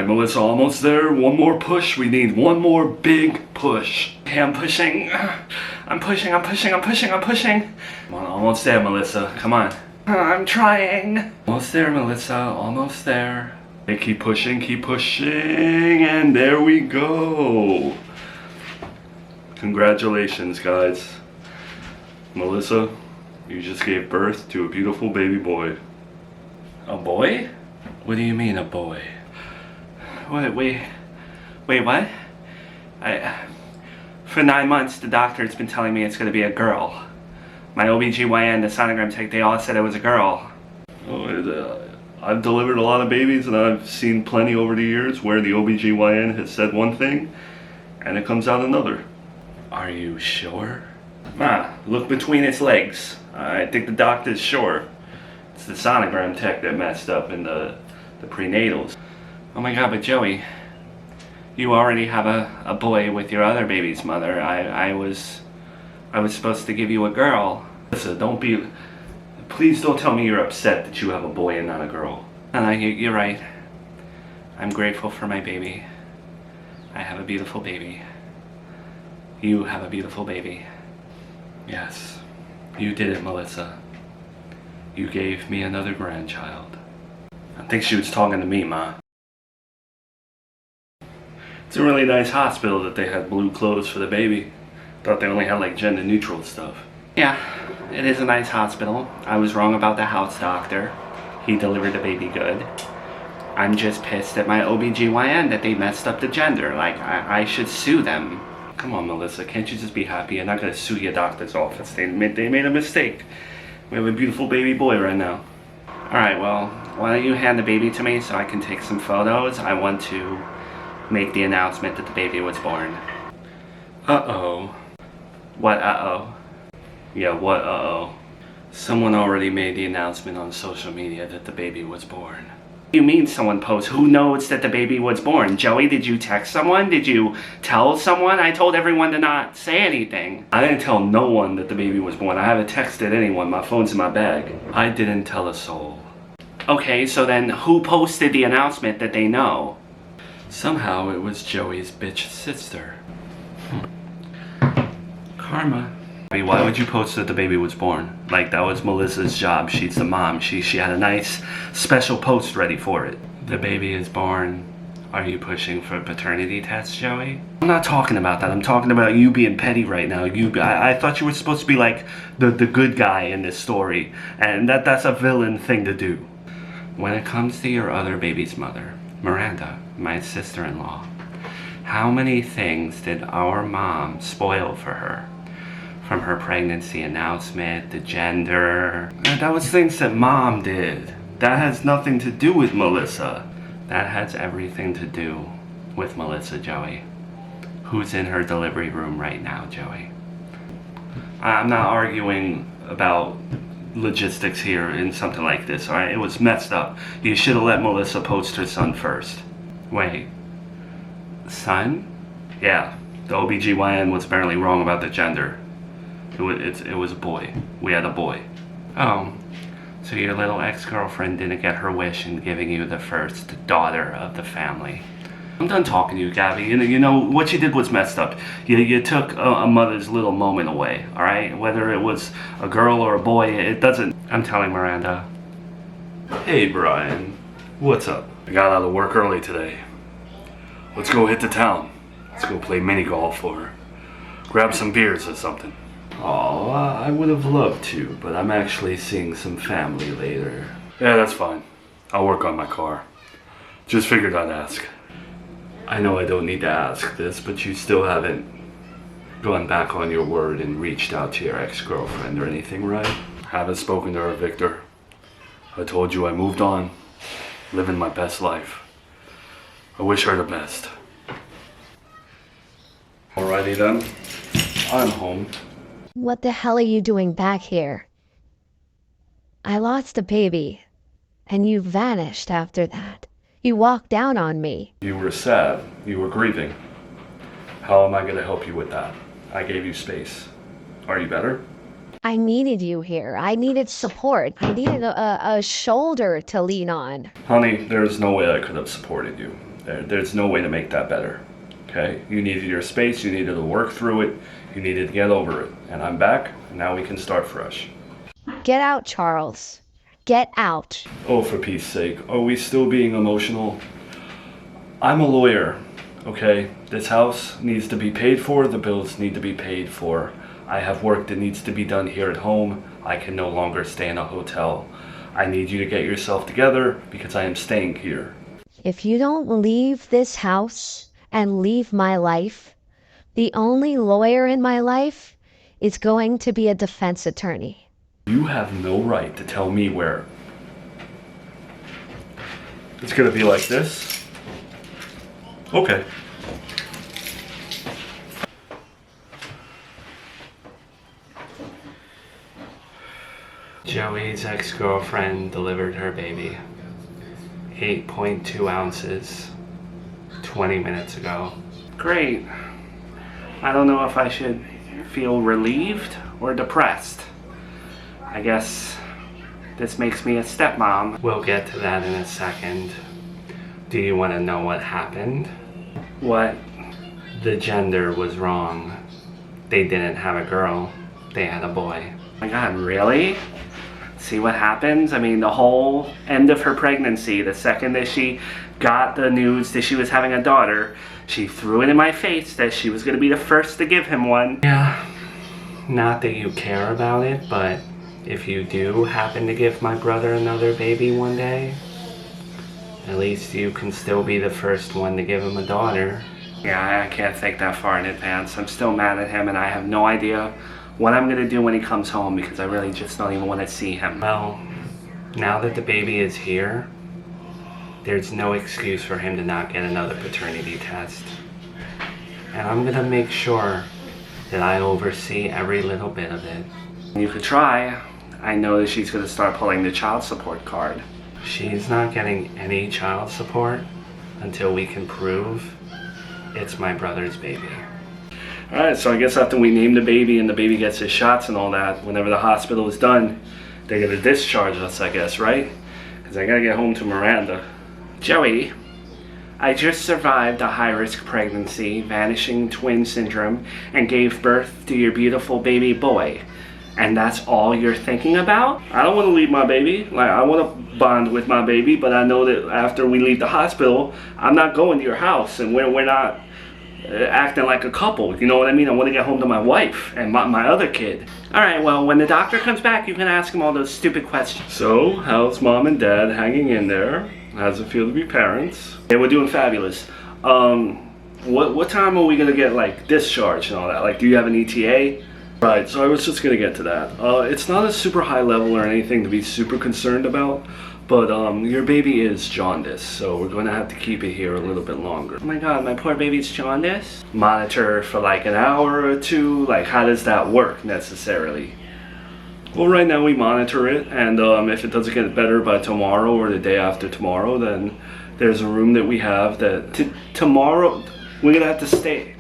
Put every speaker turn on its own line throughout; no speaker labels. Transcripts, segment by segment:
Melissa, almost there. One more push. We need one more big push. Okay, I'm pushing. I'm pushing. Come on, almost there, Melissa. Come on. I'm trying. Almost there, Melissa. Almost there. Okay, keep pushing. And there we go. Congratulations, guys. Melissa, you just gave birth to a beautiful baby boy. A boy? What do you mean, a boy? Wait, what? For 9 months, the doctor's been telling me it's gonna be a girl. My OBGYN, the sonogram tech, they all said it was a girl. I've delivered a lot of babies, and I've seen plenty over the years where the OBGYN has said one thing, and it comes out another. Are you sure? Look between its legs. I think the doctor's sure. It's the sonogram tech that messed up in the prenatals. Oh my god, but Joey, you already have a boy with your other baby's mother. I was supposed to give you a girl. Listen, please don't tell me you're upset that you have a boy and not a girl. No, you're right. I'm grateful for my baby. I have a beautiful baby. You have a beautiful baby. Yes, you did it, Melissa. You gave me another grandchild. I think she was talking to me, Ma. It's a really nice hospital that they had blue clothes for the baby. Thought they only had like gender neutral stuff. Yeah, it is a nice hospital. I was wrong about the house doctor. He delivered the baby good. I'm just pissed at my OBGYN that they messed up the gender. Like, I should sue them. Come on, Melissa, can't you just be happy? You're not gonna sue your doctor's office. They made a mistake. We have a beautiful baby boy right now. Alright, well, why don't you hand the baby to me so I can take some photos? I want to make the announcement that the baby was born. Uh-oh. What uh-oh? Yeah, what uh-oh? Someone already made the announcement on social media that the baby was born. What do you mean someone posted? Who knows that the baby was born? Joey, did you text someone? Did you tell someone? I told everyone to not say anything. I didn't tell no one that the baby was born. I haven't texted anyone. My phone's in my bag. I didn't tell a soul. Okay, so then who posted the announcement that they know? Somehow it was Joey's bitch sister. Karma. Why would you post that the baby was born? Like, that was Melissa's job. She's the mom. She had a nice special post ready for it. The baby is born. Are you pushing for a paternity test, Joey? I'm not talking about that. I'm talking about you being petty right now. I thought you were supposed to be like the good guy in this story. And that's a villain thing to do. When it comes to your other baby's mother, Miranda, my sister-in-law, how many things did our mom spoil for her? From her pregnancy announcement, the gender. That was things that Mom did. That has nothing to do with Melissa. That has everything to do with Melissa, Joey. Who's in her delivery room right now, Joey? I'm not arguing about logistics here in something like this, alright? It was messed up. You should have let Melissa post her son first. Wait. Son? Yeah, the OBGYN was apparently wrong about the gender. It was a boy. We had a boy. Oh, so your little ex-girlfriend didn't get her wish in giving you the first daughter of the family. I'm done talking to you, Gabby. You know what you did was messed up. You took a mother's little moment away, alright? Whether it was a girl or a boy, it doesn't... I'm telling Miranda. Hey, Brian. What's up? I got out of work early today. Let's go hit the town. Let's go play mini golf or grab some beers or something. Oh, I would have loved to, but I'm actually seeing some family later. Yeah, that's fine. I'll work on my car. Just figured I'd ask. I know I don't need to ask this, but you still haven't gone back on your word and reached out to your ex-girlfriend or anything, right? Haven't spoken to her, Victor. I told you I moved on, living my best life. I wish her the best. Alrighty then, I'm home.
What the hell are you doing back here? I lost a baby, and you vanished after that. You walked down on me.
You were sad. You were grieving. How am I going to help you with that? I gave you space. Are you better?
I needed you here. I needed support. I needed a shoulder to lean on.
Honey, there's no way I could have supported you. There's no way to make that better. Okay? You needed your space, you needed to work through it, you needed to get over it. And I'm back, and now we can start fresh.
Get out, Charles. Get out.
Oh, for peace sake, are we still being emotional? I'm a lawyer, okay? This house needs to be paid for, the bills need to be paid for. I have work that needs to be done here at home. I can no longer stay in a hotel. I need you to get yourself together because I am staying here.
If you don't leave this house and leave my life, the only lawyer in my life is going to be a defense attorney.
You have no right to tell me where. It's gonna be like this? Okay. Joey's ex-girlfriend delivered her baby. 8.2 ounces. 20 minutes ago. Great. I don't know if I should feel relieved or depressed. I guess this makes me a stepmom. We'll get to that in a second. Do you want to know what happened? What? The gender was wrong. They didn't have a girl. They had a boy. Oh my God, really? See what happens? I mean, the whole end of her pregnancy, the second that she got the news that she was having a daughter, she threw it in my face that she was going to be the first to give him one. Yeah, not that you care about it, but if you do happen to give my brother another baby one day, at least you can still be the first one to give him a daughter. Yeah, I can't think that far in advance. I'm still mad at him and I have no idea what I'm gonna do when he comes home because I really just don't even want to see him. Well, now that the baby is here, there's no excuse for him to not get another paternity test. And I'm gonna make sure that I oversee every little bit of it. You could try. I know that she's gonna start pulling the child support card. She's not getting any child support until we can prove it's my brother's baby. Alright, so I guess after we name the baby and the baby gets his shots and all that, whenever the hospital is done, they're gonna discharge us, I guess, right? Because I gotta get home to Miranda. Joey, I just survived a high-risk pregnancy, vanishing twin syndrome, and gave birth to your beautiful baby boy. And that's all you're thinking about? I don't want to leave my baby. Like, I want to bond with my baby, but I know that after we leave the hospital, I'm not going to your house, and we're not acting like a couple. You know what I mean? I want to get home to my wife and my other kid. All right, well, when the doctor comes back, you can ask him all those stupid questions. So, how's mom and dad hanging in there? How's it feel to be parents? Yeah, we're doing fabulous. What time are we gonna get like discharged and all that? Like, do you have an ETA? Right, so I was just gonna get to that. It's not a super high level or anything to be super concerned about, but your baby is jaundice, so we're gonna have to keep it here a little bit longer. Oh my God, my poor baby's jaundice? Monitor for like an hour or two? Like, how does that work necessarily? Well, right now we monitor it, and if it doesn't get better by tomorrow or the day after tomorrow, then there's a room that we have that tomorrow we're gonna have to stay.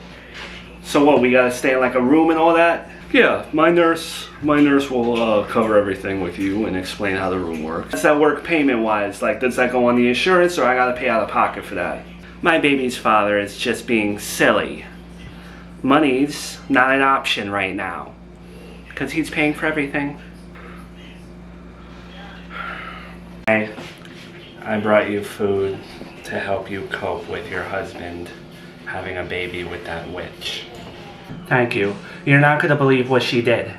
So what, we gotta stay in like a room and all that? Yeah, my nurse will cover everything with you and explain how the room works. Does that work payment-wise? Like, does that go on the insurance, or I gotta pay out of pocket for that? My baby's father is just being silly. Money's not an option right now, because he's paying for everything. I brought you food to help you cope with your husband having a baby with that witch. Thank you. You're not gonna believe what she did.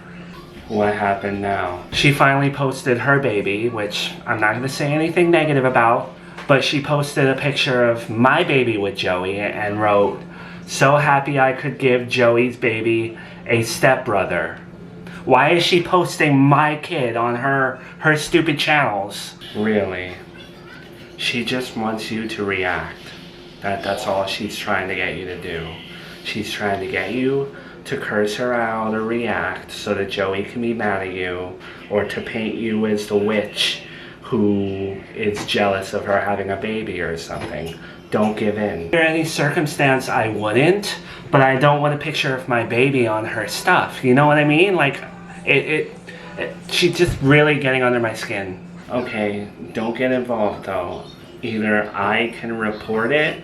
What happened now? She finally posted her baby, which I'm not gonna say anything negative about, but she posted a picture of my baby with Joey and wrote, "So happy I could give Joey's baby a stepbrother." Why is she posting my kid on her stupid channels? Really? She just wants you to react. That's all she's trying to get you to do. She's trying to get you to curse her out or react so that Joey can be mad at you, or to paint you as the witch who is jealous of her having a baby or something. Don't give in. Under any circumstance, I wouldn't, but I don't want a picture of my baby on her stuff. You know what I mean? Like, she's just really getting under my skin. Okay, don't get involved though. Either I can report it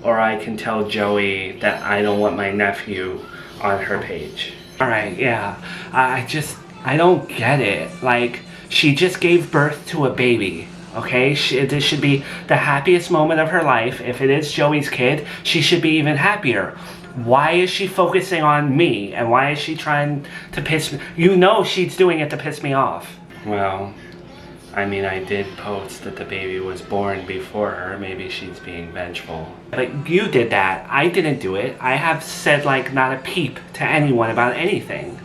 or I can tell Joey that I don't want my nephew on her page. Alright, yeah. I don't get it. Like, she just gave birth to a baby. Okay? This should be the happiest moment of her life. If it is Joey's kid, she should be even happier. Why is she focusing on me? And why is she trying to piss me? You know she's doing it to piss me off. Well, I mean, I did post that the baby was born before her. Maybe she's being vengeful. But you did that. I didn't do it. I have said, like, not a peep to anyone about anything.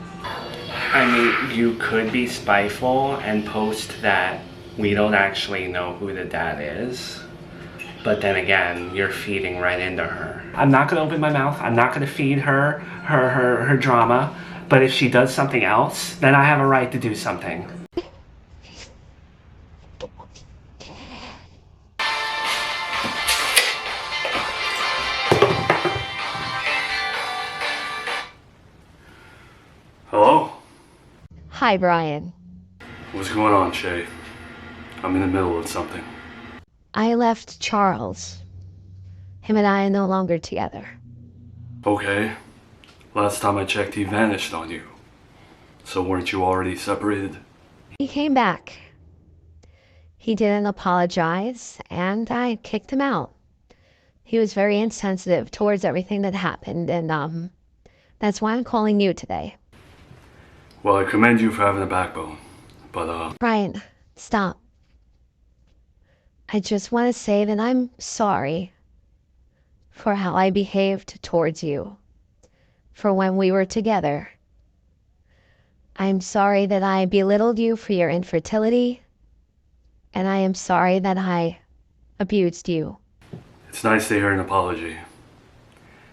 I mean, you could be spiteful and post that we don't actually know who the dad is. But then again, you're feeding right into her. I'm not gonna open my mouth. I'm not gonna feed her drama. But if she does something else, then I have a right to do something. Hello?
Hi, Brian.
What's going on, Shay? I'm in the middle of something.
I left Charles. Him and I are no longer together.
Okay. Last time I checked, he vanished on you. So weren't you already separated?
He came back. He didn't apologize, and I kicked him out. He was very insensitive towards everything that happened, and that's why I'm calling you today.
Well, I commend you for having a backbone. But,
Brian, stop. I just want to say that I'm sorry for how I behaved towards you, for when we were together. I'm sorry that I belittled you for your infertility, and I am sorry that I abused you.
it's nice to hear an apology.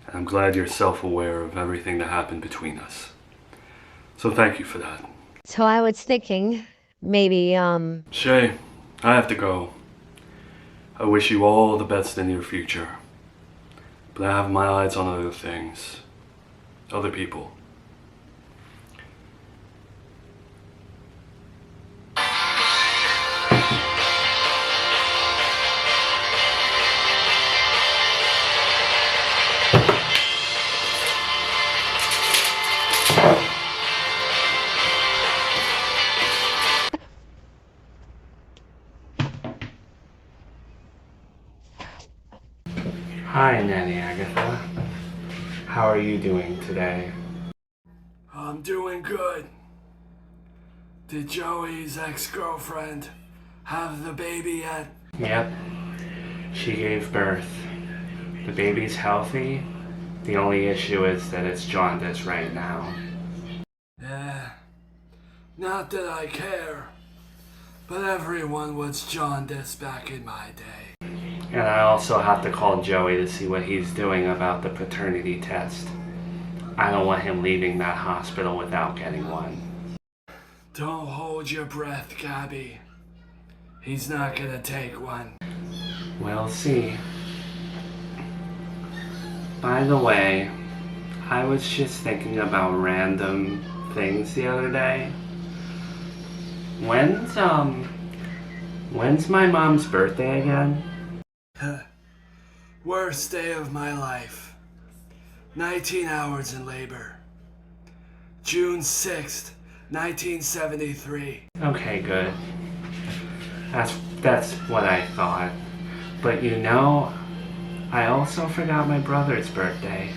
And I'm glad you're self-aware of everything that happened between us. So thank you for that.
So I was thinking, maybe,
Shay, I have to go. I wish you all the best in your future. But I have my eyes on other things. Other people. Hi, Nanny Agatha. How are you doing today?
I'm doing good. Did Joey's ex-girlfriend have the baby yet?
Yep. She gave birth. The baby's healthy. The only issue is that it's jaundice right now.
Yeah. Not that I care. But everyone was jaundiced back in my day.
And I also have to call Joey to see what he's doing about the paternity test. I don't want him leaving that hospital without getting one.
Don't hold your breath, Gabby. He's not gonna take one.
We'll see. By the way, I was just thinking about random things the other day. When's my mom's birthday again?
Worst day of my life. 19 hours in labor. June 6th, 1973.
Okay, good. That's what I thought. But you know, I also forgot my brother's birthday.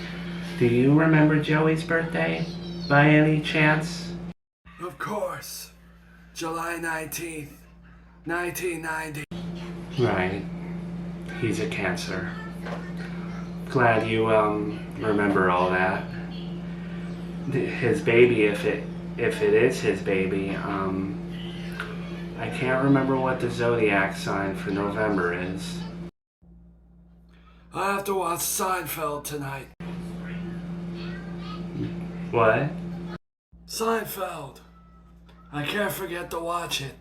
Do you remember Joey's birthday, by any chance?
Of course. July 19th, 1990.
Right. He's a Cancer. Glad you remember all that. His baby, if it is his baby, I can't remember what the zodiac sign for November is.
I have to watch Seinfeld tonight.
What?
Seinfeld. I can't forget to watch it.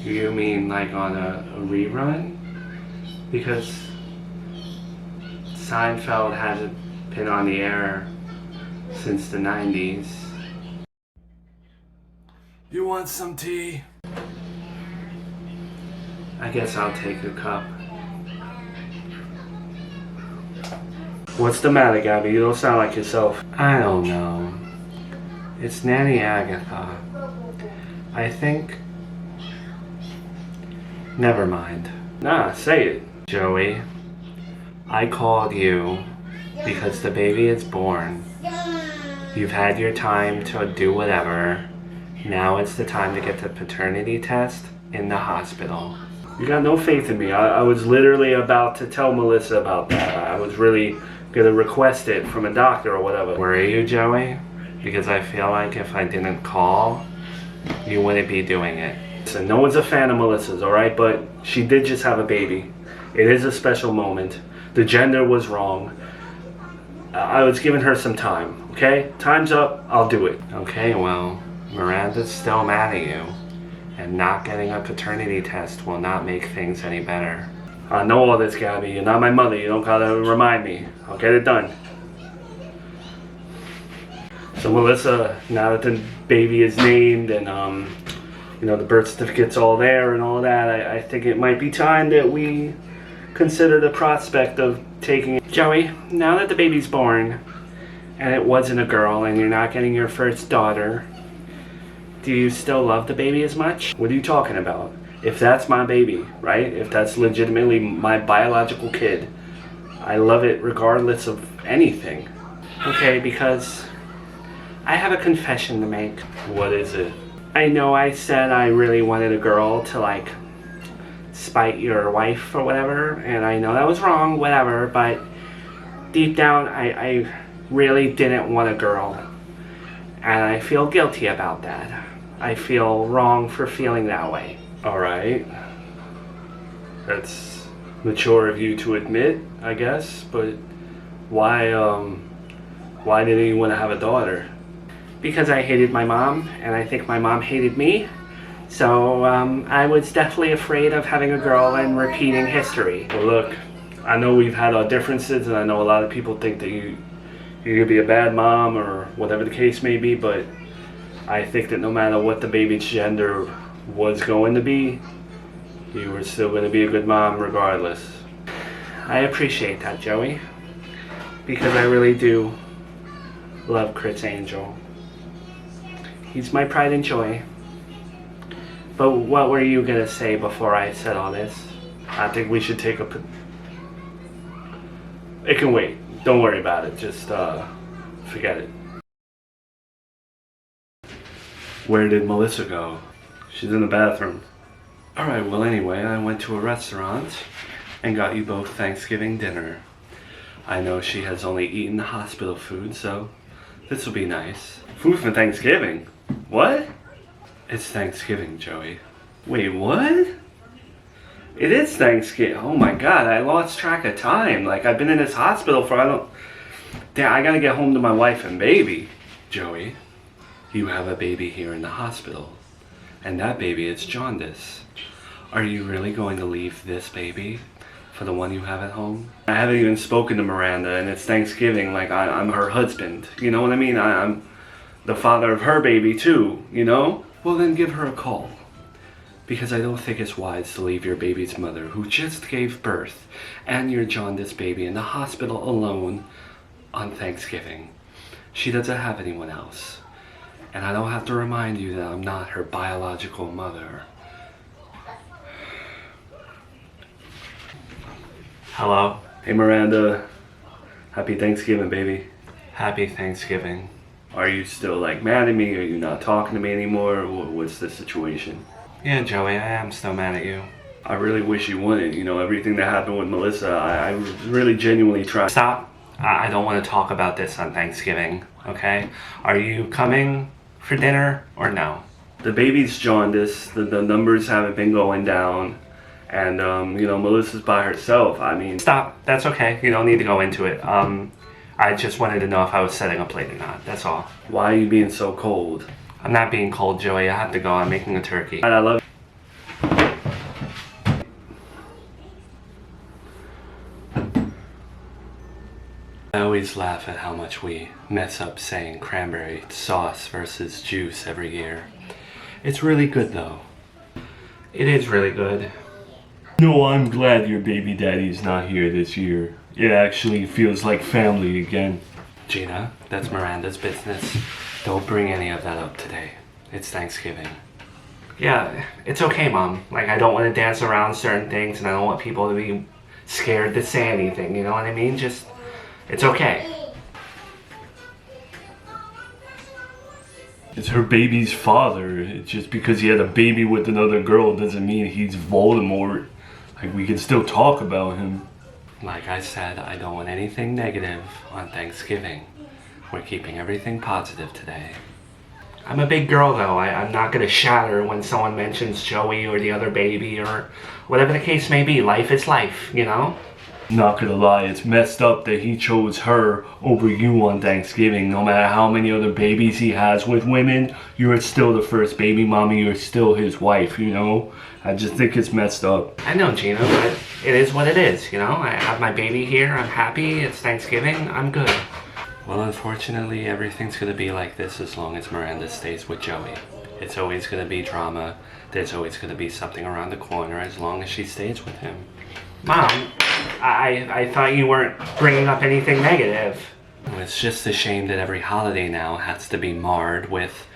You mean like on a rerun? Because Seinfeld hasn't been on the air since the 90s.
You want some tea?
I guess I'll take a cup. What's the matter, Gabby? You don't sound like yourself. I don't know. It's Nanny Agatha. I think... Never mind. Nah, say it. Joey, I called you because the baby is born. You've had your time to do whatever. Now it's the time to get the paternity test in the hospital. You got no faith in me. I was literally about to tell Melissa about that. I was really gonna request it from a doctor or whatever. Were you, Joey? Because I feel like if I didn't call, you wouldn't be doing it. So no one's a fan of Melissa's, alright? But she did just have a baby. It is a special moment. The gender was wrong. I was giving her some time, okay? Time's up, I'll do it. Okay, well, Miranda's still mad at you. And not getting a paternity test will not make things any better. I know all this, Gabby. You're not my mother. You don't gotta remind me. I'll get it done. So Melissa, now that the baby is named and you know, the birth certificate's all there and all that, I think it might be time that we consider the prospect of taking it. Joey, now that the baby's born and it wasn't a girl and you're not getting your first daughter, do you still love the baby as much? What are you talking about? If that's my baby, right? If that's legitimately my biological kid, I love it regardless of anything. Okay, because I have a confession to make. What is it? I know I said I really wanted a girl to like spite your wife or whatever, and I know that was wrong, whatever, but deep down I really didn't want a girl. And I feel guilty about that. I feel wrong for feeling that way. Alright. That's mature of you to admit, I guess, but why didn't you want to have a daughter? Because I hated my mom, and I think my mom hated me. So I was definitely afraid of having a girl and repeating history. Well, look, I know we've had our differences, and I know a lot of people think that you're gonna be a bad mom or whatever the case may be, but I think that no matter what the baby's gender was going to be, you were still going to be a good mom regardless. I appreciate that, Joey, because I really do love Crit's Angel. He's my pride and joy. But what were you going to say before I said all this? I think we should take a... It can wait. Don't worry about it. Just forget it. Where did Melissa go? She's in the bathroom. Alright, well anyway, I went to a restaurant and got you both Thanksgiving dinner. I know she has only eaten the hospital food, so this will be nice. Food for Thanksgiving? What? It's Thanksgiving, Joey. Wait, what? It is Thanksgiving. Oh my god, I lost track of time. Like, I've been in this hospital for Damn, I gotta get home to my wife and baby. Joey, you have a baby here in the hospital. And that baby is jaundice. Are you really going to leave this baby for the one you have at home? I haven't even spoken to Miranda, and it's Thanksgiving, like I'm her husband. You know what I mean? I'm the father of her baby too, you know? Well then give her a call. Because I don't think it's wise to leave your baby's mother, who just gave birth, and your jaundice baby in the hospital alone on Thanksgiving. She doesn't have anyone else. And I don't have to remind you that I'm not her biological mother. Hello? Hey Miranda. Happy Thanksgiving, baby. Happy Thanksgiving. Are you still like mad at me? Are you not talking to me anymore? What's the situation? Yeah, Joey, I am still mad at you. I really wish you wouldn't. You know, everything that happened with Melissa, I really genuinely tried. Stop. I don't want to talk about this on Thanksgiving, okay? Are you coming for dinner or no? The baby's jaundice, the numbers haven't been going down, and you know, Melissa's by herself. I mean, stop. That's okay. You don't need to go into it. I just wanted to know if I was setting up late or not. That's all. Why are you being so cold? I'm not being cold, Joey. I have to go. I'm making a turkey. And I love I always laugh at how much we mess up saying cranberry sauce versus juice every year. It's really good though. It is really good. No, I'm glad your baby daddy's not here this year. It actually feels like family again. Gina, that's Miranda's business. Don't bring any of that up today. It's Thanksgiving. Yeah, it's okay, Mom. Like, I don't want to dance around certain things, and I don't want people to be scared to say anything, you know what I mean? Just, it's okay. It's her baby's father. It's just because he had a baby with another girl doesn't mean he's Voldemort. Like, we can still talk about him. Like I said, I don't want anything negative on Thanksgiving. We're keeping everything positive today. I'm a big girl, though. I'm not going to shatter when someone mentions Joey or the other baby or whatever the case may be. Life is life, you know? Not gonna lie, it's messed up that he chose her over you on Thanksgiving. No matter how many other babies he has with women, you're still the first baby mommy, you're still his wife, you know? I just think it's messed up. I know, Gina, but it is what it is, you know? I have my baby here, I'm happy, it's Thanksgiving, I'm good. Well, unfortunately, everything's gonna be like this as long as Miranda stays with Joey. It's always gonna be drama, there's always gonna be something around the corner as long as she stays with him. Mom, I thought you weren't bringing up anything negative. It's just a shame that every holiday now has to be marred with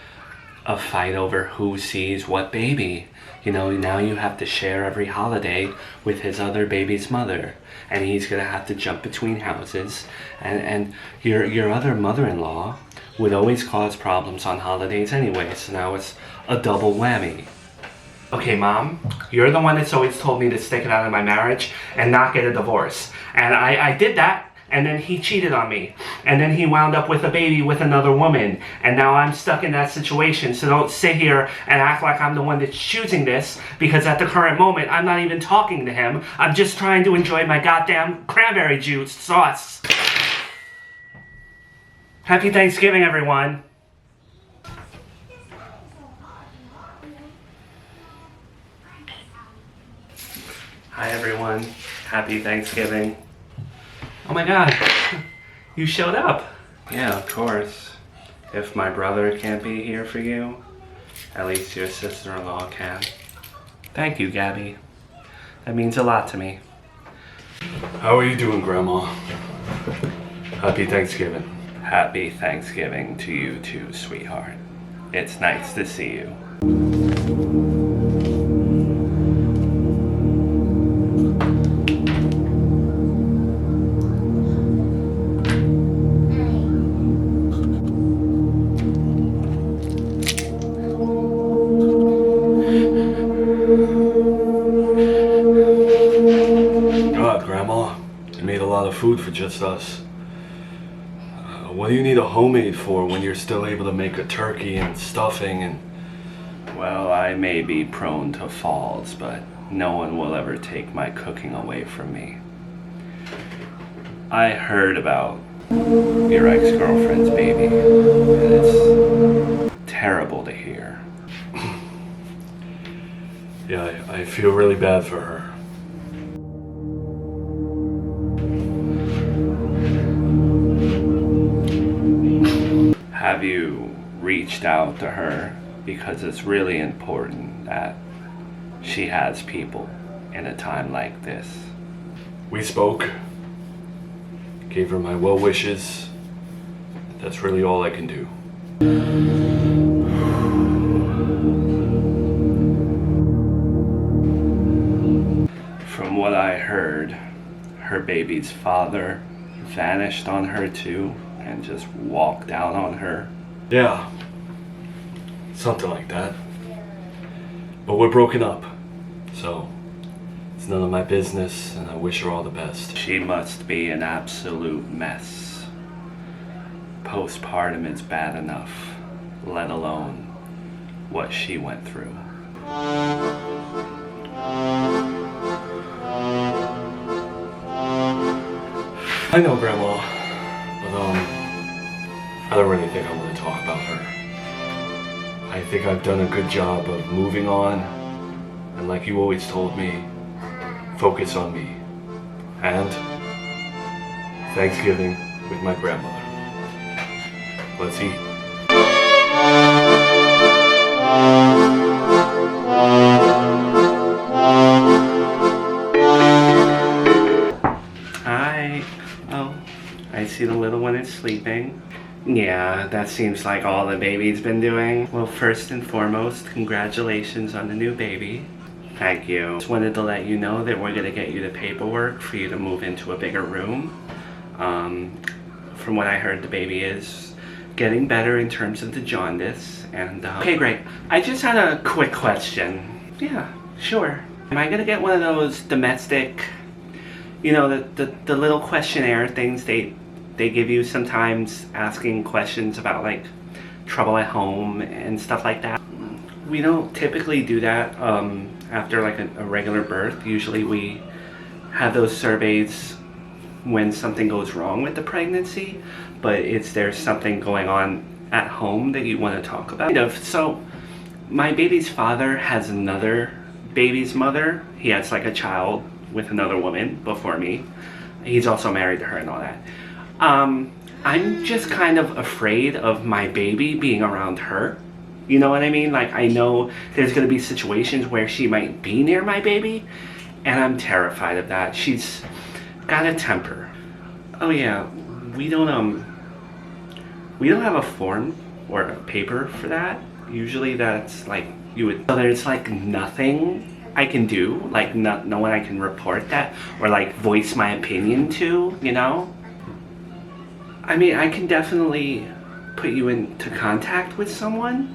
a fight over who sees what baby. You know, now you have to share every holiday with his other baby's mother. And he's gonna have to jump between houses. And your other mother-in-law would always cause problems on holidays anyway, so now it's a double whammy. Okay, Mom, you're the one that's always told me to stick it out in my marriage and not get a divorce. And I did that, and then he cheated on me. And then he wound up with a baby with another woman. And now I'm stuck in that situation, so don't sit here and act like I'm the one that's choosing this, because at the current moment, I'm not even talking to him. I'm just trying to enjoy my goddamn cranberry juice sauce. Happy Thanksgiving, everyone. Hi everyone, happy Thanksgiving. Oh my god, you showed up. Yeah, of course. If my brother can't be here for you, at least your sister-in-law can. Thank you, Gabby. That means a lot to me. How are you doing, Grandma? Happy Thanksgiving. Happy Thanksgiving to you too, sweetheart. It's nice to see you. Food for just us. What do you need a homemade for when you're still able to make a turkey and stuffing and... Well, I may be prone to falls, but no one will ever take my cooking away from me. I heard about your ex-girlfriend's baby, and it's terrible to hear. Yeah, I feel really bad for her. Have you reached out to her? Because it's really important that she has people in a time like this. We spoke. Gave her my well wishes. That's really all I can do. From what I heard, her baby's father vanished on her too. And just walked out on her. Yeah, something like that. But we're broken up, so it's none of my business, and I wish her all the best. She must be an absolute mess. Postpartum is bad enough, let alone what she went through. I know, Grandma, but I don't really think I want to talk about her. I think I've done a good job of moving on, and like you always told me, focus on me. And Thanksgiving with my grandmother. Let's eat. night. Oh, I see the little one is sleeping. Yeah, that seems like all the baby's been doing. Well, first and foremost, congratulations on the new baby. Thank you. Just wanted to let you know that we're gonna get you the paperwork for you to move into a bigger room. From what I heard, the baby is getting better in terms of the jaundice. And okay, great. I just had a quick question. Yeah, sure. Am I gonna get one of those domestic, you know, the little questionnaire things they give you sometimes, asking questions about like trouble at home and stuff like that? We don't typically do that after like a regular birth. Usually we have those surveys when something goes wrong with the pregnancy, but there's something going on at home that you want to talk about. So my baby's father has another baby's mother. He has like a child with another woman before me. He's also married to her and all that. I'm just kind of afraid of my baby being around her. You know what I mean? Like, I know there's gonna be situations where she might be near my baby, and I'm terrified of that. She's got a temper. Oh yeah, we don't have a form or a paper for that. Usually that's like, so there's like nothing I can do, like no one I can report that or like voice my opinion to, you know? I mean, I can definitely put you into contact with someone,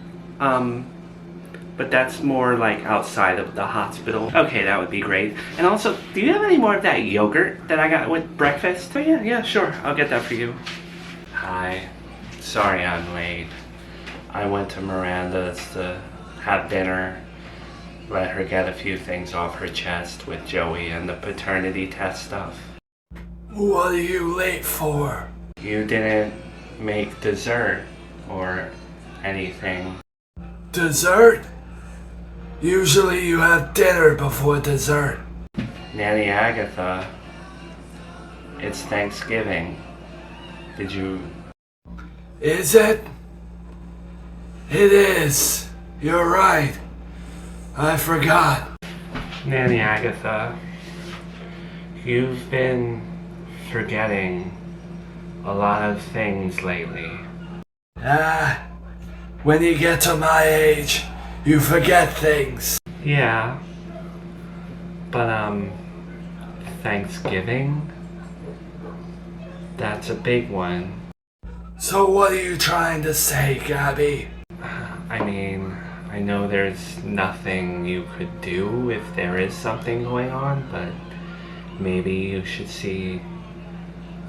but that's more like outside of the hospital. Okay, that would be great. And also, do you have any more of that yogurt that I got with breakfast? Oh yeah, sure. I'll get that for you. Hi. Sorry I'm late. I went to Miranda's to have dinner, let her get a few things off her chest with Joey and the paternity test stuff.
What are you late for?
You didn't make dessert or anything.
Dessert? Usually you have dinner before dessert.
Nanny Agatha, it's Thanksgiving. Did you...
Is it? It is. You're right. I forgot.
Nanny Agatha, you've been forgetting a lot of things lately.
When you get to my age, you forget things.
Yeah, but Thanksgiving? That's a big one.
So what are you trying to say, Gabby?
I mean, I know there's nothing you could do if there is something going on, but maybe you should see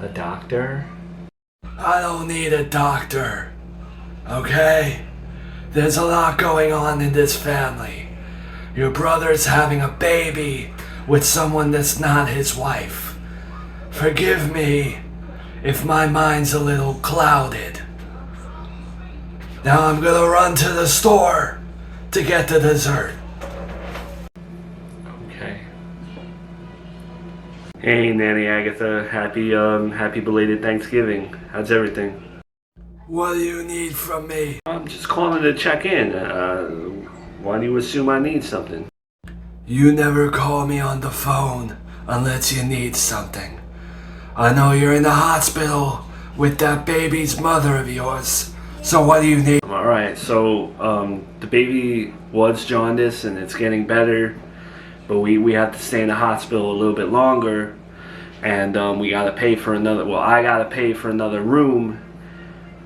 a doctor.
I don't need a doctor, okay? There's a lot going on in this family. Your brother's having a baby with someone that's not his wife. Forgive me if my mind's a little clouded. Now I'm gonna run to the store to get the dessert.
Okay. Hey, Nanny Agatha, happy belated Thanksgiving. How's everything?
What do you need from me?
I'm just calling to check in. Why do you assume I need something?
You never call me on the phone unless you need something. I know you're in the hospital with that baby's mother of yours. So what do you need?
Alright, so the baby was jaundice and it's getting better, but we have to stay in the hospital a little bit longer, and we gotta pay for I gotta pay for another room,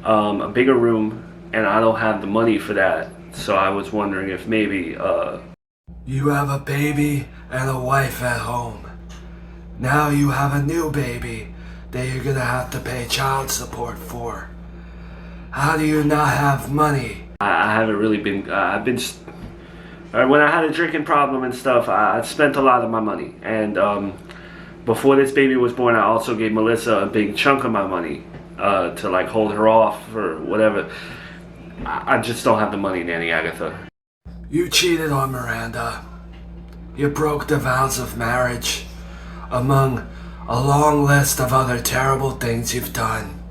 a bigger room, and I don't have the money for that. So I was wondering if maybe
You have a baby and a wife at home. Now you have a new baby that you're gonna have to pay child support for. How do you not have money?
I haven't really been, when I had a drinking problem and stuff, I spent a lot of my money. And before this baby was born, I also gave Melissa a big chunk of my money to like hold her off or whatever. I just don't have the money, Nanny Agatha.
You cheated on Miranda. You broke the vows of marriage, among a long list of other terrible things you've done.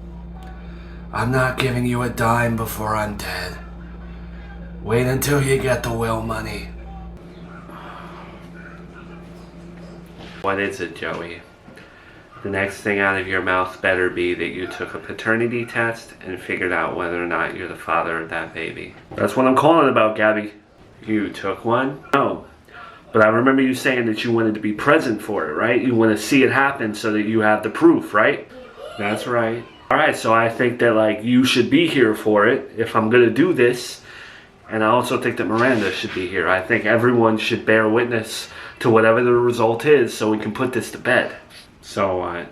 I'm not giving you a dime before I'm dead. Wait until you get the will money.
What is it, Joey? The next thing out of your mouth better be that you took a paternity test and figured out whether or not you're the father of that baby. That's what I'm calling about, Gabby. You took one? No. But I remember you saying that you wanted to be present for it, right? You want to see it happen so that you have the proof, right? That's right. Alright, so I think that like you should be here for it if I'm going to do this. And I also think that Miranda should be here. I think everyone should bear witness to whatever the result is so we can put this to bed. So,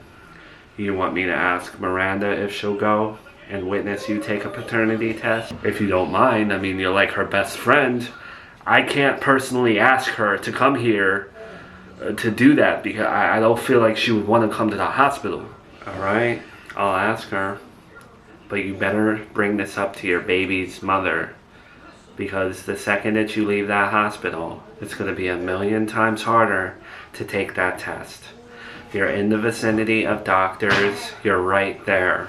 you want me to ask Miranda if she'll go and witness you take a paternity test? If you don't mind, I mean, you're like her best friend. I can't personally ask her to come here to do that because I don't feel like she would want to come to the hospital. Alright, I'll ask her. But you better bring this up to your baby's mother. Because the second that you leave that hospital, it's going to be 1,000,000 times harder to take that test. You're in the vicinity of doctors. You're right there.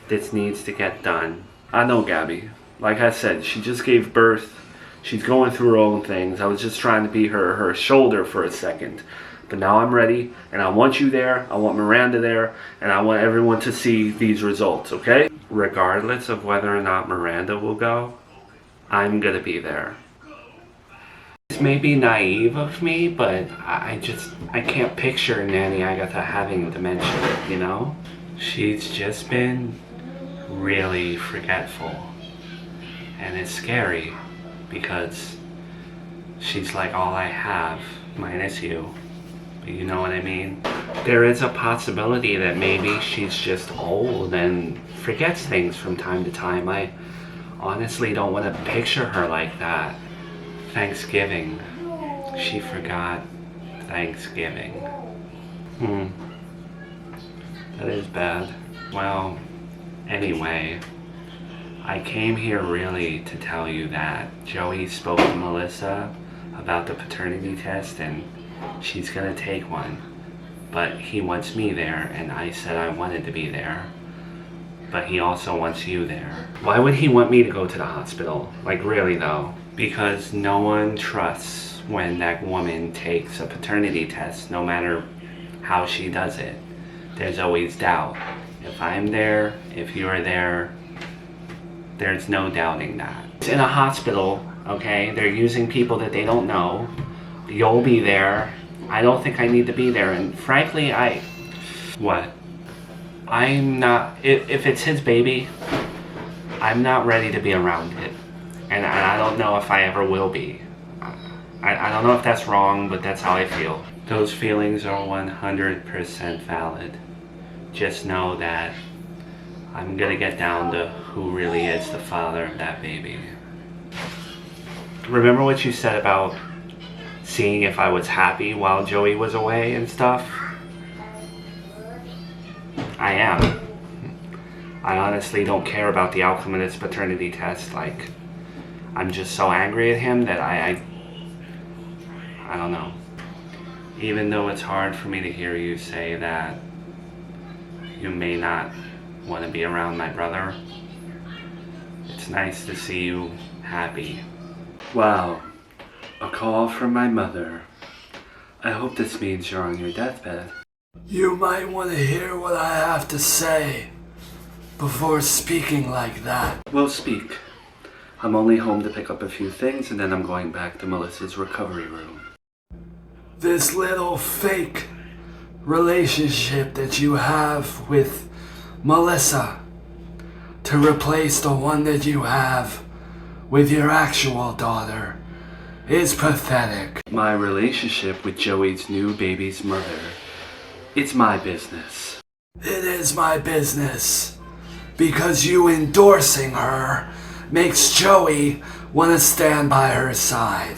This needs to get done. I know Gabby. Like I said, she just gave birth. She's going through her own things. I was just trying to be her shoulder for a second. But now I'm ready, and I want you there. I want Miranda there, and I want everyone to see these results, okay? Regardless of whether or not Miranda will go, I'm gonna be there. This may be naive of me, but I can't picture Nanny Agatha having dementia, you know? She's just been really forgetful. And it's scary because she's like all I have, minus you. You know what I mean? There is a possibility that maybe she's just old and forgets things from time to time. I honestly don't want to picture her like that. Thanksgiving. She forgot Thanksgiving. That is bad. Well, anyway, I came here really to tell you that Joey spoke to Melissa about the paternity test and she's gonna take one. But he wants me there and I said I wanted to be there. But he also wants you there. Why would he want me to go to the hospital? Like really though? Because no one trusts when that woman takes a paternity test, no matter how she does it. There's always doubt. If I'm there, if you're there, there's no doubting that. It's in a hospital, okay? They're using people that they don't know. You'll be there. I don't think I need to be there. And frankly, what? I'm not, if it's his baby, I'm not ready to be around it. And I don't know if I ever will be. I don't know if that's wrong, but that's how I feel. Those feelings are 100% valid. Just know that I'm gonna get down to who really is the father of that baby. Remember what you said about seeing if I was happy while Joey was away and stuff? I am. I honestly don't care about the outcome of this paternity test. Like, I'm just so angry at him that I don't know. Even though it's hard for me to hear you say that you may not want to be around my brother, it's nice to see you happy. Wow, a call from my mother. I hope this means you're on your deathbed.
You might want to hear what I have to say before speaking like that.
Well, speak. I'm only home to pick up a few things and then I'm going back to Melissa's recovery room.
This little fake relationship that you have with Melissa to replace the one that you have with your actual daughter is pathetic.
My relationship with Joey's new baby's mother, it's my business.
It is my business because you endorsing her makes Joey want to stand by her side.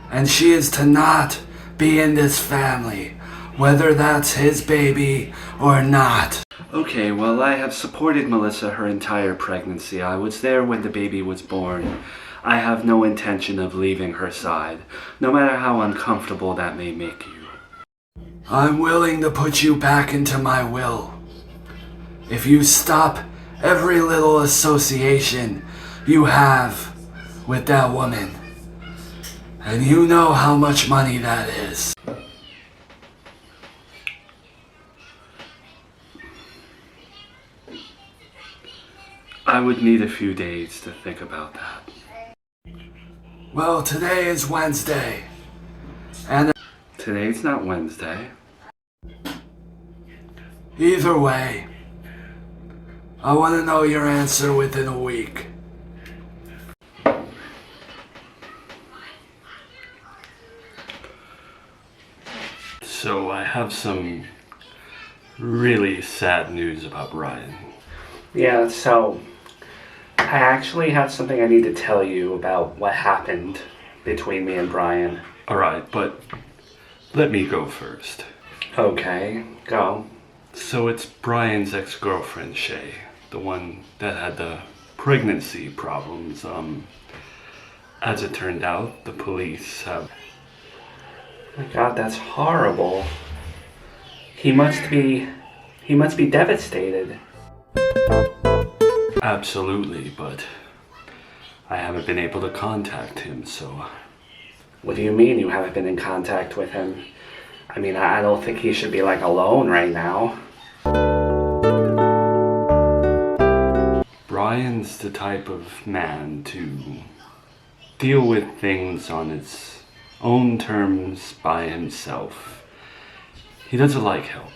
And she is to not be in this family, whether that's his baby or not.
Okay, well, I have supported Melissa her entire pregnancy. I was there when the baby was born. I have no intention of leaving her side, no matter how uncomfortable that may make you.
I'm willing to put you back into my will. If you stop every little association you have with that woman. And you know how much money that is.
I would need a few days to think about that.
Well, today is Wednesday. And
Today's not Wednesday.
either way, I want to know your answer within a week.
So I have some really sad news about Brian.
Yeah, so I actually have something I need to tell you about what happened between me and Brian.
Alright, but let me go first.
Okay, go.
So it's Brian's ex-girlfriend, Shay, the one that had the pregnancy problems. As it turned out, the police have...
Oh my God, that's horrible. He must be devastated.
Absolutely, but I haven't been able to contact him, so...
What do you mean you haven't been in contact with him? I mean, I don't think he should be like alone right now.
Brian's the type of man to deal with things on his own terms by himself. He doesn't like help.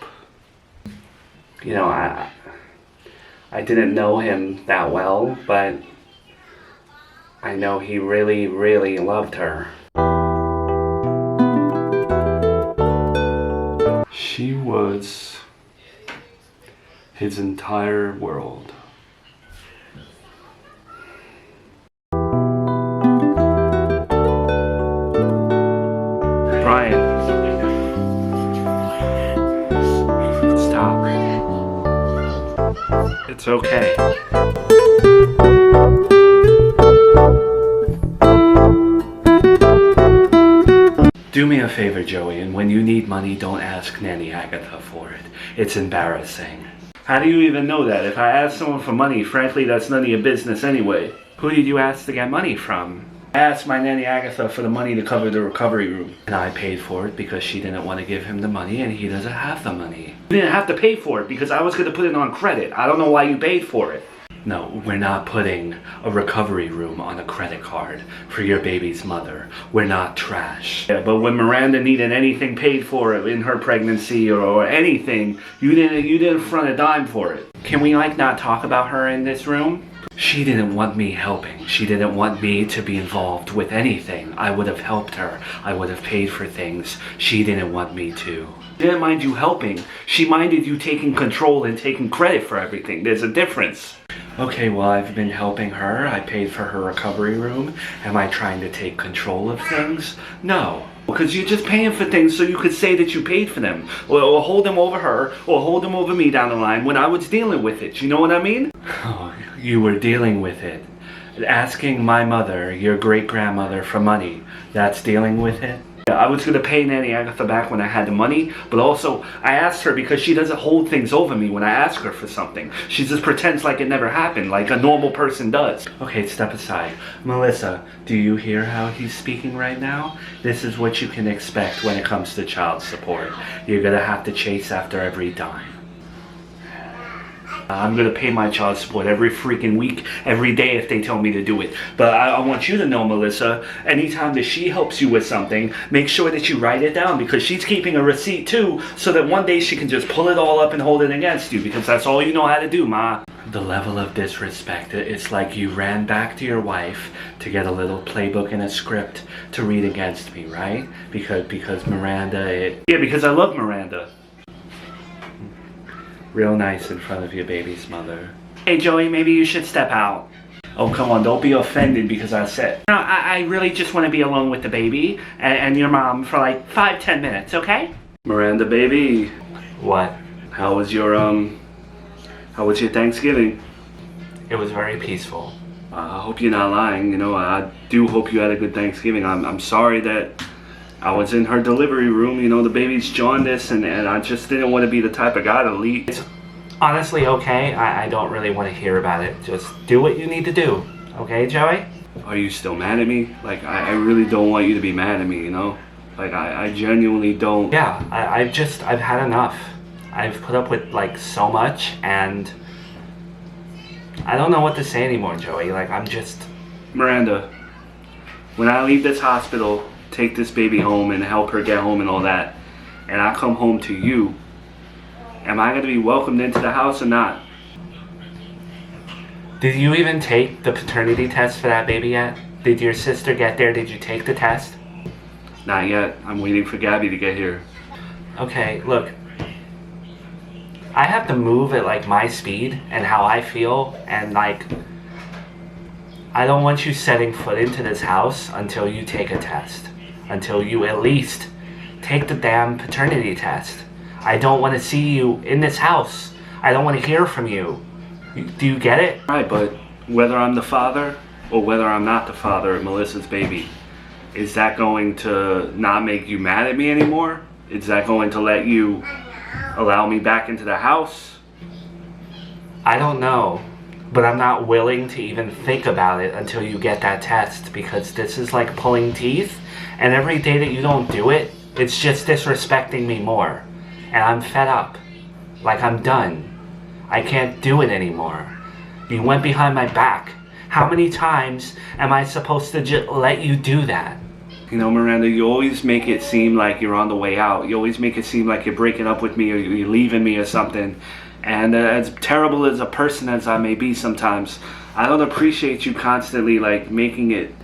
You know, I didn't know him that well, but I know he really, really loved her.
She was his entire world.
Brian. Stop. It's okay.
Do me a favor, Joey, and when you need money, don't ask Nanny Agatha for it. It's embarrassing.
How do you even know that? If I ask someone for money, frankly, that's none of your business anyway. Who did you ask to get money from? I asked my Nanny Agatha for the money to cover the recovery room.
And I paid for it because she didn't want to give him the money and he doesn't have the money.
You didn't have to pay for it because I was going to put it on credit. I don't know why you paid for it.
No, we're not putting a recovery room on a credit card for your baby's mother. We're not trash.
Yeah, but when Miranda needed anything paid for in her pregnancy or anything, you didn't front a dime for it. Can we like not talk about her in this room?
She didn't want me helping. She didn't want me to be involved with anything. I would have helped her. I would have paid for things. She didn't want me to.
She didn't mind you helping. She minded you taking control and taking credit for everything. There's a difference.
Okay, well, I've been helping her. I paid for her recovery room. Am I trying to take control of things? No.
Because you're just paying for things so you could say that you paid for them. Or hold them over her, or hold them over me down the line when I was dealing with it. You know what I mean?
Oh, you were dealing with it. Asking my mother, your great-grandmother, for money. That's dealing with it?
I was going to pay Nanny Agatha back when I had the money, but also I asked her because she doesn't hold things over me when I ask her for something. She just pretends like it never happened, like a normal person does.
Okay, step aside. Melissa, do you hear how he's speaking right now? This is what you can expect when it comes to child support. You're gonna have to chase after every dime.
I'm going to pay my child support every freaking week, every day if they tell me to do it. But I want you to know, Melissa, anytime that she helps you with something, make sure that you write it down because she's keeping a receipt too, so that one day she can just pull it all up and hold it against you because that's all you know how to do, Ma.
The level of disrespect, it's like you ran back to your wife to get a little playbook and a script to read against me, right? Because Miranda,
Yeah, because I love Miranda.
real nice in front of your baby's mother.
Hey, Joey, maybe you should step out. Oh, come on, don't be offended because I said. No, I really just want to be alone with the baby and your mom for like 5-10 minutes, okay?
Miranda, baby.
What?
How was your Thanksgiving?
It was very peaceful.
I hope you're not lying. You know, I do hope you had a good Thanksgiving. I'm sorry that I was in her delivery room. You know, the baby's jaundice, and I just didn't want to be the type of guy to leave.
It's honestly okay. I don't really want to hear about it. Just do what you need to do. Okay, Joey?
Are you still mad at me? Like, I really don't want you to be mad at me, you know? Like, I genuinely don't.
Yeah, I've had enough. I've put up with, like, so much, and
I don't know what to say anymore, Joey. Like, I'm just...
Miranda, when I leave this hospital, take this baby home and help her get home and all that, and I come home to you, am I going to be welcomed into the house or not?
Did you even take the paternity test for that baby yet? Did your sister get there? Did you take the test?
Not yet. I'm waiting for Gabby to get here.
Okay, look. I have to move at like my speed and how I feel, and like I don't want you setting foot into this house until you take a test. Until you at least take the damn paternity test. I don't want to see you in this house. I don't want to hear from you. Do you get it?
Right, but whether I'm the father or whether I'm not the father of Melissa's baby, is that going to not make you mad at me anymore? Is that going to let you allow me back into the house?
I don't know, but I'm not willing to even think about it until you get that test, because this is like pulling teeth, and every day that you don't do it, it's just disrespecting me more. And I'm fed up. Like, I'm done. I can't do it anymore. You went behind my back. How many times am I supposed to just let you do that?
You know, Miranda, you always make it seem like you're on the way out. You always make it seem like you're breaking up with me or you're leaving me or something. And as terrible as a person as I may be sometimes, I don't appreciate you constantly like making it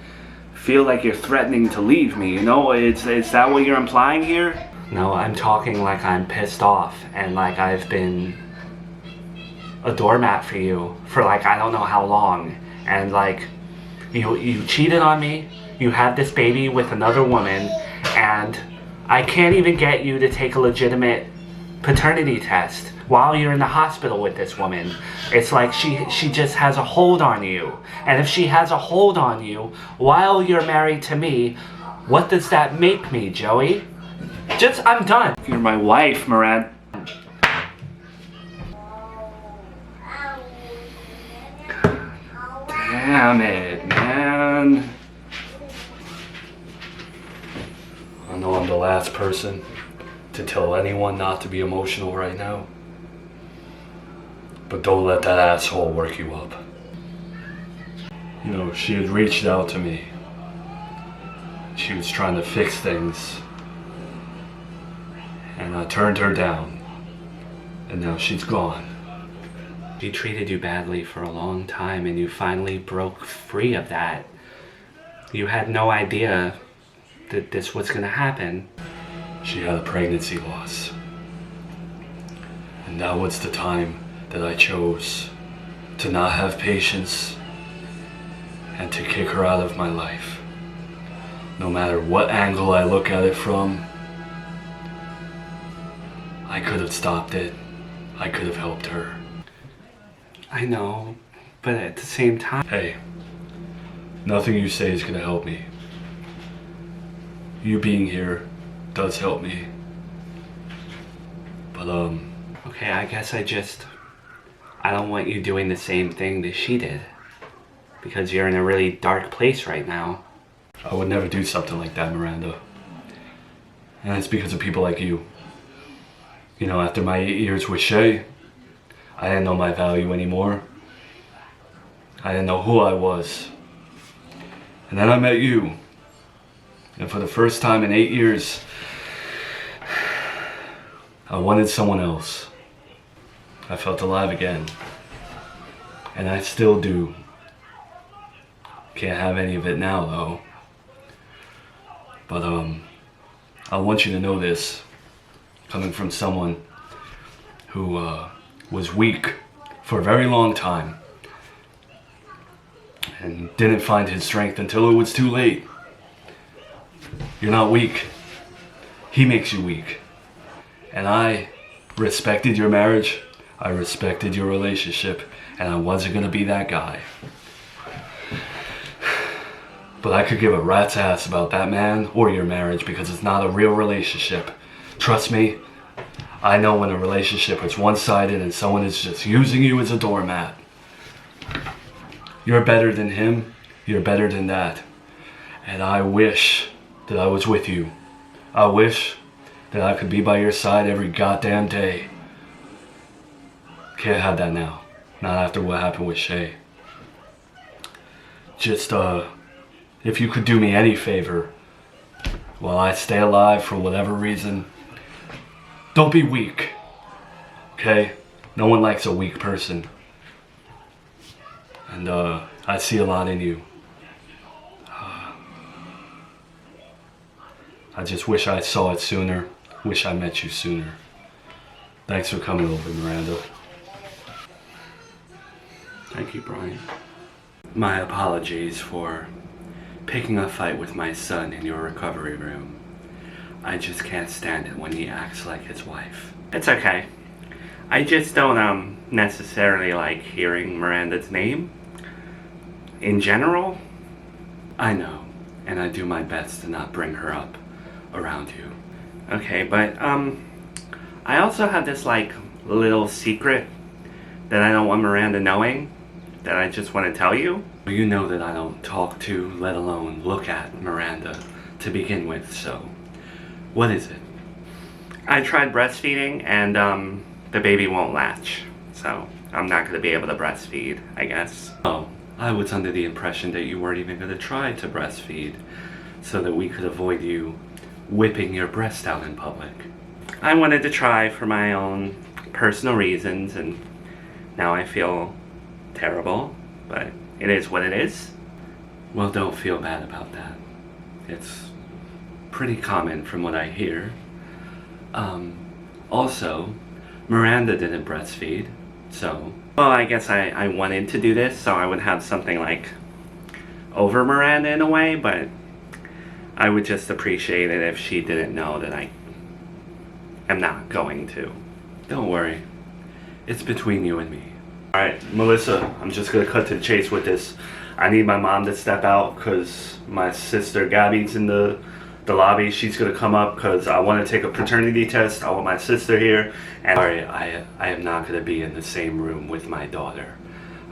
feel like you're threatening to leave me. You know, is that what you're implying here?
No, I'm talking like I'm pissed off and like I've been a doormat for you for like I don't know how long. And like you cheated on me. You had this baby with another woman, and I can't even get you to take a legitimate paternity test while you're in the hospital with this woman. It's like she just has a hold on you. And if she has a hold on you while you're married to me, what does that make me, Joey? I'm done.
You're my wife, Miranda. Damn it, man. I know I'm the last person to tell anyone not to be emotional right now. But don't let that asshole work you up. You know, she had reached out to me. She was trying to fix things. And I turned her down. And now she's gone.
She treated you badly for a long time, and you finally broke free of that. You had no idea that this was gonna happen.
She had a pregnancy loss. And now was the time that I chose to not have patience and to kick her out of my life. No matter what angle I look at it from, I could have stopped it. I could have helped her.
I know, but at the same time...
Hey, nothing you say is gonna help me. You being here does help me. But,
Okay, I guess I don't want you doing the same thing that she did. Because you're in a really dark place right now.
I would never do something like that, Miranda. And it's because of people like you. You know, after my 8 years with Shay, I didn't know my value anymore. I didn't know who I was. And then I met you. And for the first time in 8 years, I wanted someone else. I felt alive again. And I still do. Can't have any of it now, though. But, I want you to know this. Coming from someone who, was weak for a very long time. And didn't find his strength until it was too late. You're not weak. He makes you weak. And I respected your marriage. I respected your relationship. And I wasn't gonna be that guy. But I could give a rat's ass about that man or your marriage because it's not a real relationship. Trust me, I know when a relationship is one-sided and someone is just using you as a doormat. You're better than him. You're better than that. And I wish that I was with you. I wish that I could be by your side every goddamn day. Can't have that now.
Not after what happened with Shay. Just, if you could do me any favor, while I stay alive for whatever reason, don't be weak. Okay? No one likes a weak person. And, I see a lot in you. I just wish I saw it sooner. Wish I met you sooner. Thanks for coming over, Miranda.
Thank you, Brian. My apologies for picking a fight with my son in your recovery room. I just can't stand it when he acts like his wife. It's okay. I just don't necessarily like hearing Miranda's name. In general, I know, and I do my best to not bring her up around you. Okay, but I also have this like little secret that I don't want Miranda knowing, that I just want to tell you. You know that I don't talk to, let alone look at Miranda to begin with, so what is it? I tried breastfeeding and the baby won't latch, so I'm not going to be able to breastfeed, I guess. Oh, I was under the impression that you weren't even going to try to breastfeed so that we could avoid you whipping your breast out in public. I wanted to try for my own personal reasons, and now I feel terrible, but it is what it is. Well, don't feel bad about that. It's pretty common from what I hear. Also, Miranda didn't breastfeed, so... Well, I guess I wanted to do this so I would have something like over Miranda in a way, but I would just appreciate it if she didn't know that I am not going to. Don't worry. It's between you and me. Alright, Melissa, I'm just gonna cut to the chase with this. I need my mom to step out because my sister Gabby's in the lobby. She's gonna come up because I want to take a paternity test. I want my sister here. And sorry, I am not gonna be in the same room with my daughter.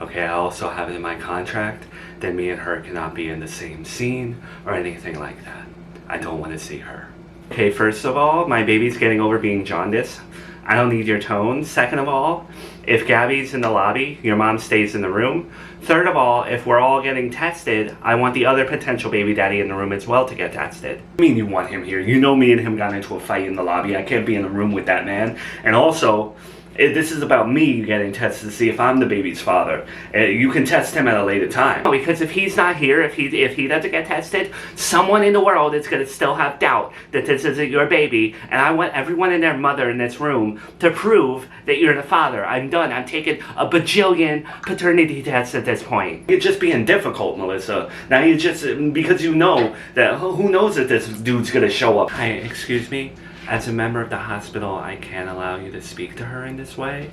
Okay, I also have it in my contract that me and her cannot be in the same scene or anything like that. I don't want to see her. Okay, first of all, my baby's getting over being jaundiced. I don't need your tone. Second of all, if Gabby's in the lobby, your mom stays in the room. Third of all, if we're all getting tested, I want the other potential baby daddy in the room as well to get tested. I mean, you want him here. You know me and him got into a fight in the lobby. I can't be in the room with that man. And also, this is about me getting tested to see if I'm the baby's father. You can test him at a later time. Because if he's not here, if he doesn't get tested, someone in the world is going to still have doubt that this isn't your baby. And I want everyone and their mother in this room to prove that you're the father. I'm done. I'm taking a bajillion paternity tests at this point. You're just being difficult, Melissa. Now you just, because you know that, who knows that this dude's going to show up. Hi, excuse me. As a member of the hospital, I can't allow you to speak to her in this way.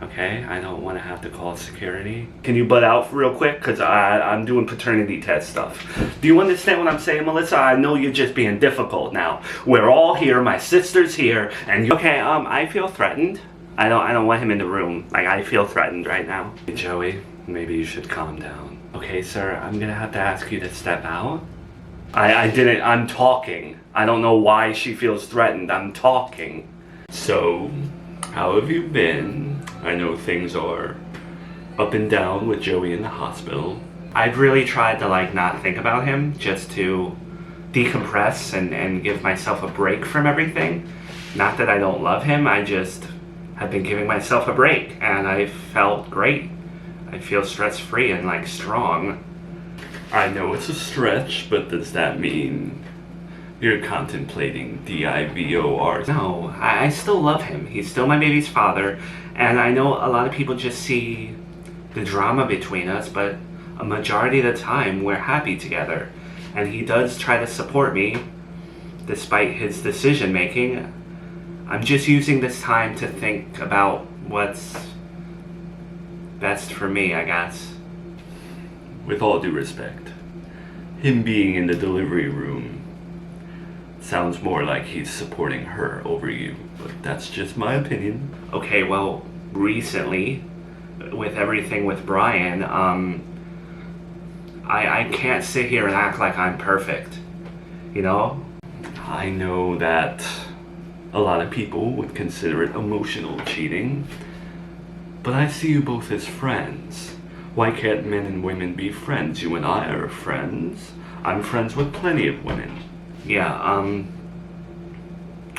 Okay? I don't want to have to call security. Can you butt out real quick? Because I'm doing paternity test stuff. Do you understand what I'm saying, Melissa? I know you're just being difficult now. We're all here. My sister's here. And you... Okay, I feel threatened. I don't want him in the room. Like, I feel threatened right now. Hey, Joey, maybe you should calm down. Okay, sir, I'm going to have to ask you to step out. I'm talking. I don't know why she feels threatened. I'm talking. So, how have you been? I know things are up and down with Joey in the hospital. I've really tried to not think about him, just to decompress and give myself a break from everything. Not that I don't love him, I just have been giving myself a break, and I felt great. I feel stress-free and strong. I know it's a stretch, but does that mean you're contemplating DIVOR? No, I still love him. He's still my baby's father, and I know a lot of people just see the drama between us, but a majority of the time we're happy together. And he does try to support me, despite his decision making. I'm just using this time to think about what's best for me, I guess. With all due respect, him being in the delivery room sounds more like he's supporting her over you, but that's just my opinion. Okay, well, recently, with everything with Brian, I can't sit here and act like I'm perfect, you know? I know that a lot of people would consider it emotional cheating, But I see you both as friends. Why can't men and women be friends? You and I are friends. I'm friends with plenty of women. Yeah,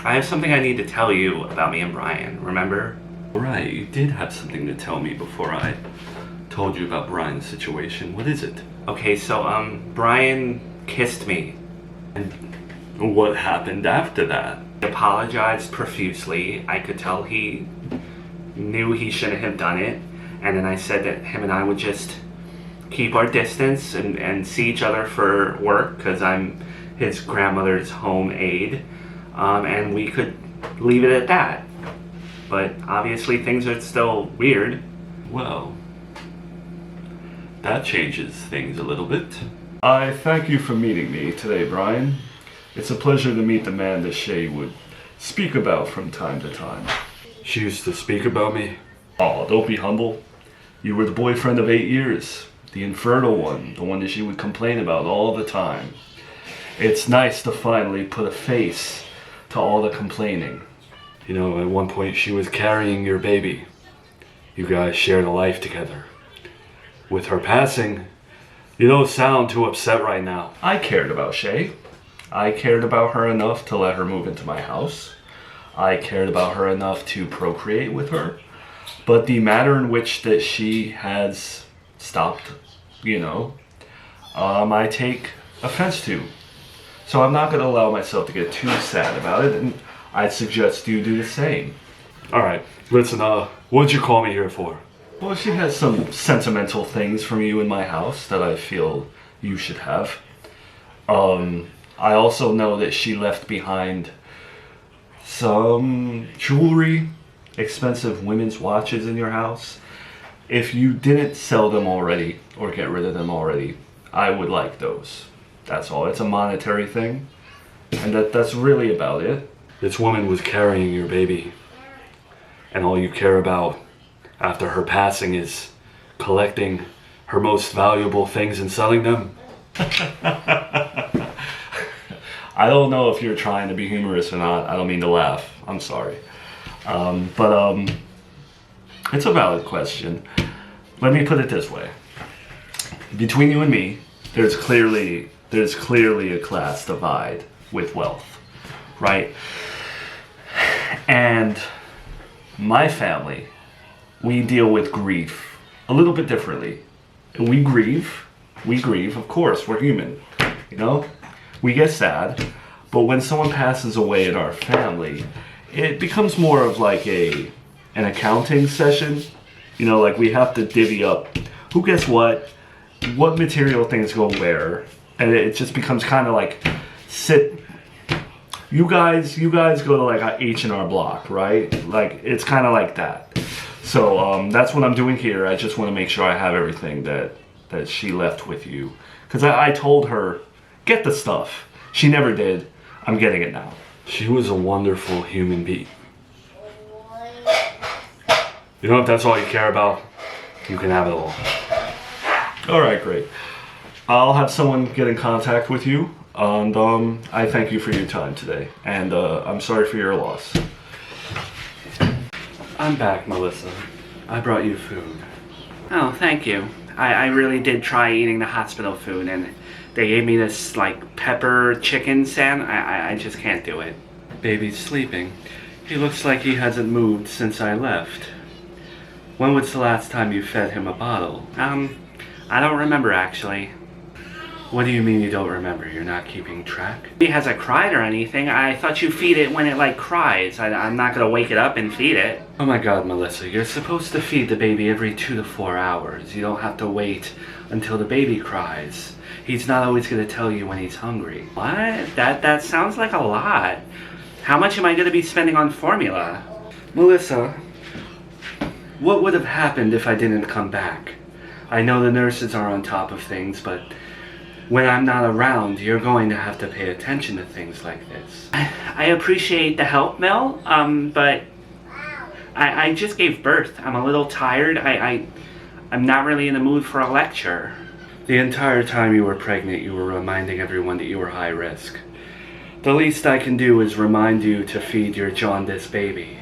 I have something I need to tell you about me and Brian, remember? Right, you did have something to tell me before I told you about Brian's situation. What is it? Okay, so, Brian kissed me. And what happened after that? He apologized profusely. I could tell he knew he shouldn't have done it. And then I said that him and I would just keep our distance and see each other for work, because I'm his grandmother's home aide. And we could leave it at that. But obviously things are still weird. Well, that changes things a little bit. I thank you for meeting me today, Brian. It's a pleasure to meet the man that Shay would speak about from time to time. She used to speak about me? Oh, don't be humble. You were the boyfriend of 8 years. The infertile one. The one that she would complain about all the time. It's nice to finally put a face to all the complaining. You know, at one point she was carrying your baby. You guys shared a life together. With her passing, you don't sound too upset right now. I cared about Shay. I cared about her enough to let her move into my house. I cared about her enough to procreate with her. But the manner in which that she has stopped, I take offense to. So I'm not going to allow myself to get too sad about it, and I'd suggest you do the same. Alright, listen, what'd you call me here for? Well, she has some sentimental things from you in my house that I feel you should have. I also know that she left behind some jewelry, expensive women's watches in your house. If you didn't sell them already or get rid of them already, I would like those. That's all. It's a monetary thing, and that's really about it. This woman was carrying your baby, and all you care about after her passing is collecting her most valuable things and selling them. I don't know if you're trying to be humorous or not. I don't mean to laugh. I'm sorry. But it's a valid question. Let me put it this way. Between you and me, there's clearly a class divide with wealth, right? And my family, we deal with grief a little bit differently. We grieve, of course, we're human, We get sad, but when someone passes away in our family, it becomes more of like an accounting session. Like we have to divvy up who gets what material things go where, and it just becomes kind of like you guys go to like H&R Block, right? Like it's kind of like that. So that's what I'm doing here. I just want to make sure I have everything that she left with you, because I told her, get the stuff. She never did. I'm getting it now. She was a wonderful human being. If that's all you care about, you can have it all. Alright, great. I'll have someone get in contact with you, and I thank you for your time today, and I'm sorry for your loss. I'm back, Melissa. I brought you food.
Oh, thank you. I really did try eating the hospital food, and they gave me this, pepper chicken sandwich. I just can't do it.
Baby's sleeping. He looks like he hasn't moved since I left. When was the last time you fed him a bottle?
I don't remember, actually.
What do you mean you don't remember? You're not keeping track?
He hasn't cried or anything. I thought you feed it when it, cries. I'm not gonna wake it up and feed it.
Oh my god, Melissa, you're supposed to feed the baby every 2 to 4 hours. You don't have to wait until the baby cries. He's not always gonna tell you when he's hungry.
What? That sounds like a lot. How much am I gonna be spending on formula?
Melissa, what would have happened if I didn't come back? I know the nurses are on top of things, but when I'm not around, you're going to have to pay attention to things like this.
I appreciate the help, Mel, but I just gave birth. I'm a little tired. I'm not really in the mood for a lecture.
The entire time you were pregnant, you were reminding everyone that you were high risk. The least I can do is remind you to feed your jaundiced baby.